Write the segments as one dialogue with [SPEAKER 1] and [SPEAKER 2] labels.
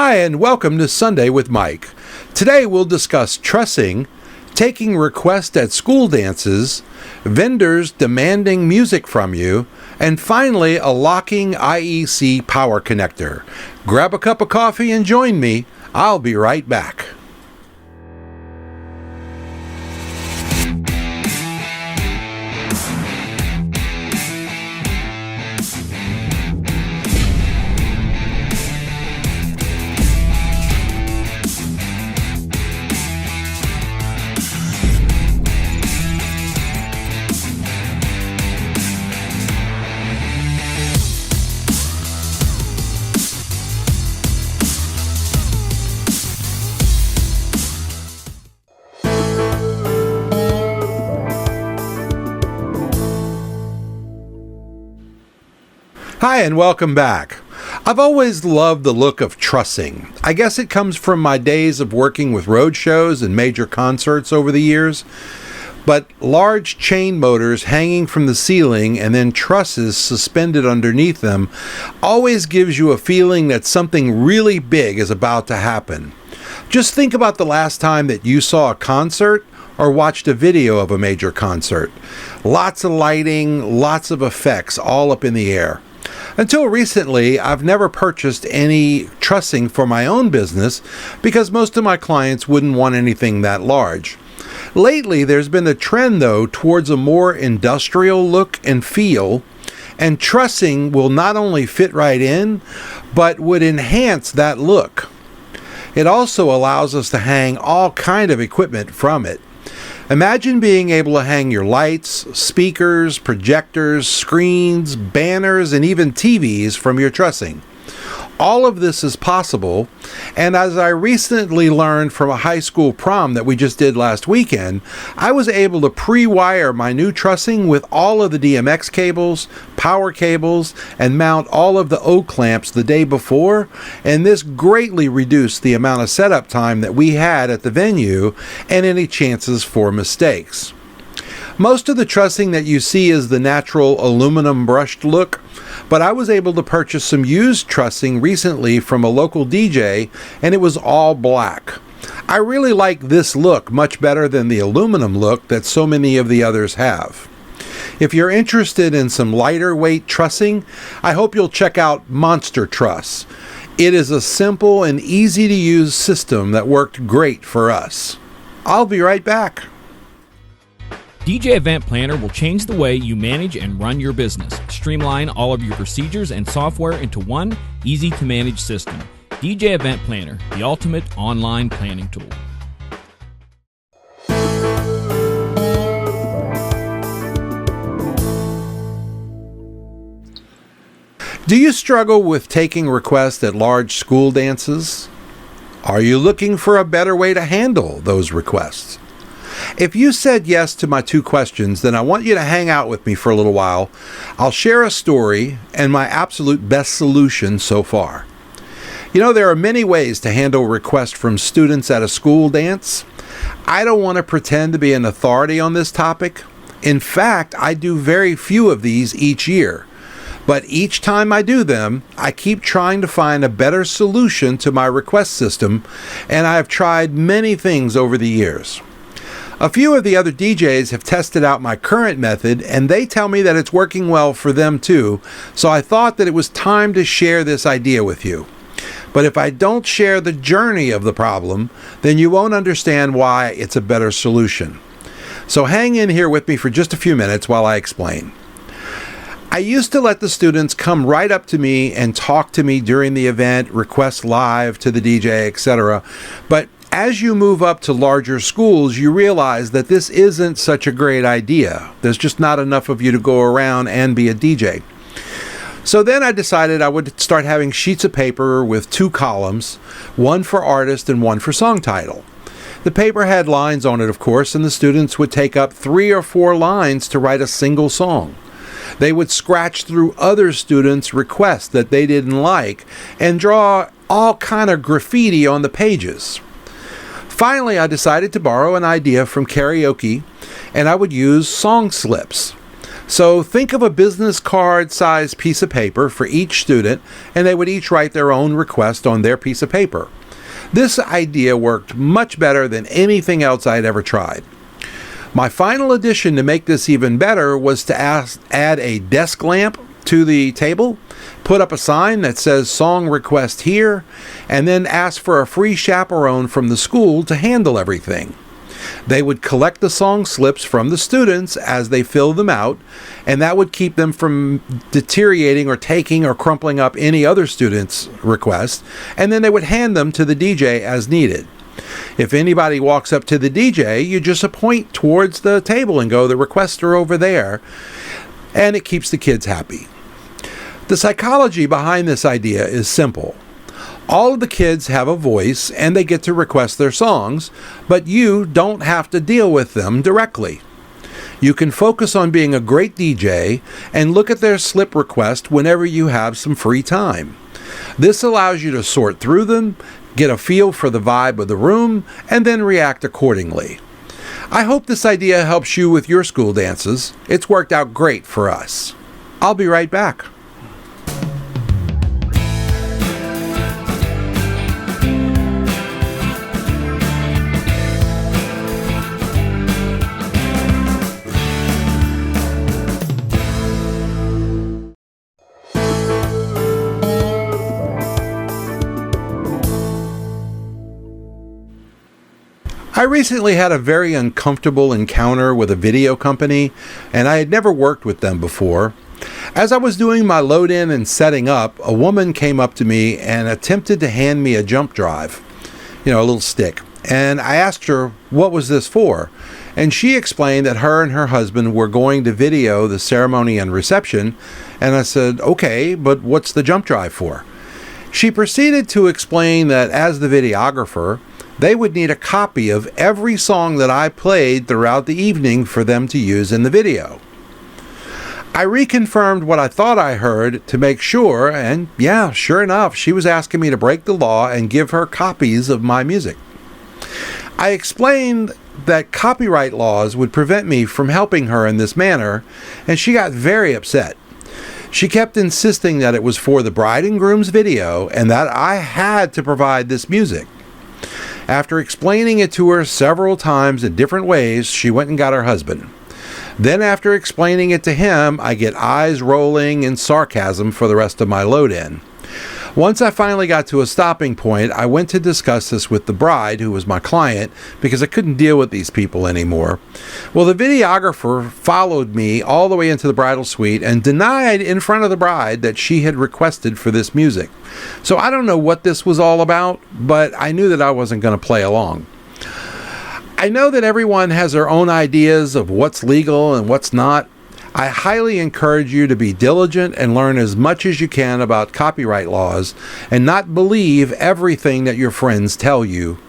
[SPEAKER 1] Hi, and welcome to Sunday with Mike. Today we'll discuss trussing, taking requests at school dances, vendors demanding music from you, and finally a locking IEC power connector. Grab a cup of coffee and join me. I'll be right back. Hi, and welcome back. I've always loved the look of trussing. I guess it comes from my days of working with road shows and major concerts over the years. But large chain motors hanging from the ceiling and then trusses suspended underneath them always gives you a feeling that something really big is about to happen. Just think about the last time that you saw a concert or watched a video of a major concert. Lots of lighting, lots of effects all up in the air. Until recently, I've never purchased any trussing for my own business because most of my clients wouldn't want anything that large. Lately, there's been a trend, though, towards a more industrial look and feel, and trussing will not only fit right in, but would enhance that look. It also allows us to hang all kind of equipment from it. Imagine being able to hang your lights, speakers, projectors, screens, banners, and even TVs from your trussing. All of this is possible, and as I recently learned from a high school prom that we just did last weekend, I was able to pre-wire my new trussing with all of the DMX cables, power cables, and mount all of the O-clamps the day before, and this greatly reduced the amount of setup time that we had at the venue and any chances for mistakes. Most of the trussing that you see is the natural aluminum brushed look, but I was able to purchase some used trussing recently from a local DJ, and it was all black. I really like this look much better than the aluminum look that so many of the others have. If you're interested in some lighter weight trussing, I hope you'll check out Monster Truss. It is a simple and easy to use system that worked great for us. I'll be right back.
[SPEAKER 2] DJ Event Planner will change the way you manage and run your business. Streamline all of your procedures and software into one easy-to-manage system. DJ Event Planner, the ultimate online planning tool.
[SPEAKER 1] Do you struggle with taking requests at large school dances? Are you looking for a better way to handle those requests? If you said yes to my two questions, then I want you to hang out with me for a little while. I'll share a story and my absolute best solution so far. You know, there are many ways to handle requests from students at a school dance. I don't want to pretend to be an authority on this topic. In fact, I do very few of these each year. But each time I do them, I keep trying to find a better solution to my request system, and I've tried many things over the years. A few of the other DJs have tested out my current method, and they tell me that it's working well for them too, so I thought that it was time to share this idea with you. But if I don't share the journey of the problem, then you won't understand why it's a better solution. So hang in here with me for just a few minutes while I explain. I used to let the students come right up to me and talk to me during the event, request live to the DJ, etc. But as you move up to larger schools, you realize that this isn't such a great idea. There's just not enough of you to go around and be a DJ. So then I decided I would start having sheets of paper with two columns, one for artist and one for song title. The paper had lines on it, of course, and the students would take up 3 or 4 lines to write a single song. They would scratch through other students' requests that they didn't like and draw all kind of graffiti on the pages. Finally, I decided to borrow an idea from karaoke, and I would use song slips. So think of a business card-sized piece of paper for each student, and they would each write their own request on their piece of paper. This idea worked much better than anything else I'd ever tried. My final addition to make this even better was to add a desk lamp to the table, put up a sign that says song request here, and then ask for a free chaperone from the school to handle everything. They would collect the song slips from the students as they fill them out, and that would keep them from deteriorating or taking or crumpling up any other student's request, and then they would hand them to the DJ as needed. If anybody walks up to the DJ, you just point towards the table and go, "The requests are over there," and it keeps the kids happy. The psychology behind this idea is simple. All of the kids have a voice and they get to request their songs, but you don't have to deal with them directly. You can focus on being a great DJ and look at their slip request whenever you have some free time. This allows you to sort through them, get a feel for the vibe of the room, and then react accordingly. I hope this idea helps you with your school dances. It's worked out great for us. I'll be right back. I recently had a very uncomfortable encounter with a video company, and I had never worked with them before. As I was doing my load-in and setting up, a woman came up to me and attempted to hand me a jump drive, a little stick. And I asked her, what was this for? And she explained that her and her husband were going to video the ceremony and reception. And I said, okay, but what's the jump drive for? She proceeded to explain that as the videographer, they would need a copy of every song that I played throughout the evening for them to use in the video. I reconfirmed what I thought I heard to make sure, and yeah, sure enough, she was asking me to break the law and give her copies of my music. I explained that copyright laws would prevent me from helping her in this manner, and she got very upset. She kept insisting that it was for the bride and groom's video and that I had to provide this music. After explaining it to her several times in different ways, she went and got her husband. Then after explaining it to him, I get eyes rolling in sarcasm for the rest of my load-in. Once I finally got to a stopping point, I went to discuss this with the bride, who was my client, because I couldn't deal with these people anymore. Well, the videographer followed me all the way into the bridal suite and denied in front of the bride that she had requested for this music. So I don't know what this was all about, but I knew that I wasn't going to play along. I know that everyone has their own ideas of what's legal and what's not. I highly encourage you to be diligent and learn as much as you can about copyright laws and not believe everything that your friends tell you.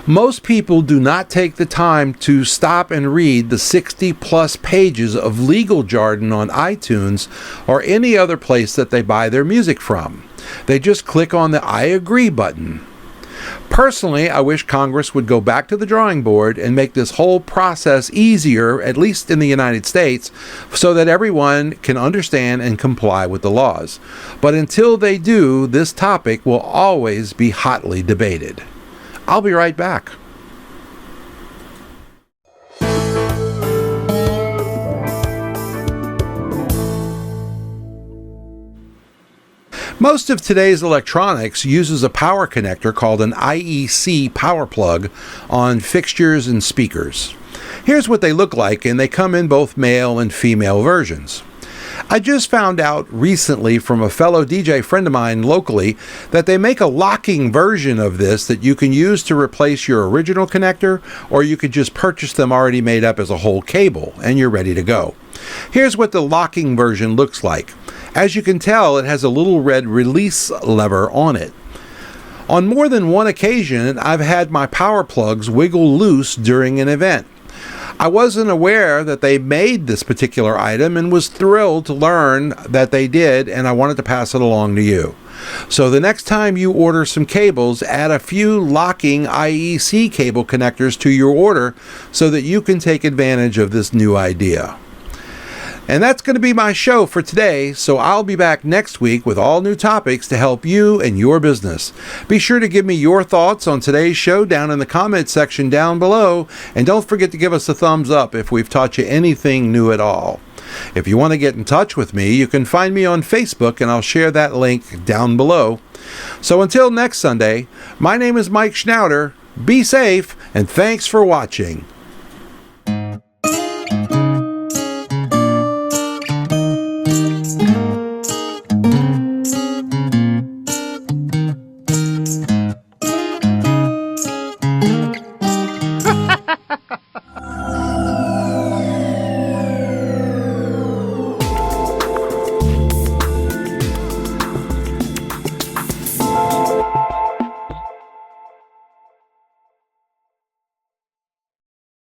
[SPEAKER 1] Most people do not take the time to stop and read the 60-plus pages of legal jargon on iTunes or any other place that they buy their music from. They just click on the I agree button. Personally, I wish Congress would go back to the drawing board and make this whole process easier, at least in the United States, so that everyone can understand and comply with the laws. But until they do, this topic will always be hotly debated. I'll be right back. Most of today's electronics uses a power connector called an IEC power plug on fixtures and speakers. Here's what they look like, and they come in both male and female versions. I just found out recently from a fellow DJ friend of mine locally that they make a locking version of this that you can use to replace your original connector, or you could just purchase them already made up as a whole cable and you're ready to go. Here's what the locking version looks like. As you can tell, it has a little red release lever on it. On more than one occasion, I've had my power plugs wiggle loose during an event. I wasn't aware that they made this particular item and was thrilled to learn that they did, and I wanted to pass it along to you. So the next time you order some cables, add a few locking IEC cable connectors to your order so that you can take advantage of this new idea. And that's going to be my show for today, so I'll be back next week with all new topics to help you and your business. Be sure to give me your thoughts on today's show down in the comment section down below, and don't forget to give us a thumbs up if we've taught you anything new at all. If you want to get in touch with me, you can find me on Facebook, and I'll share that link down below. So until next Sunday, my name is Mike Schnauder. Be safe, and thanks for watching.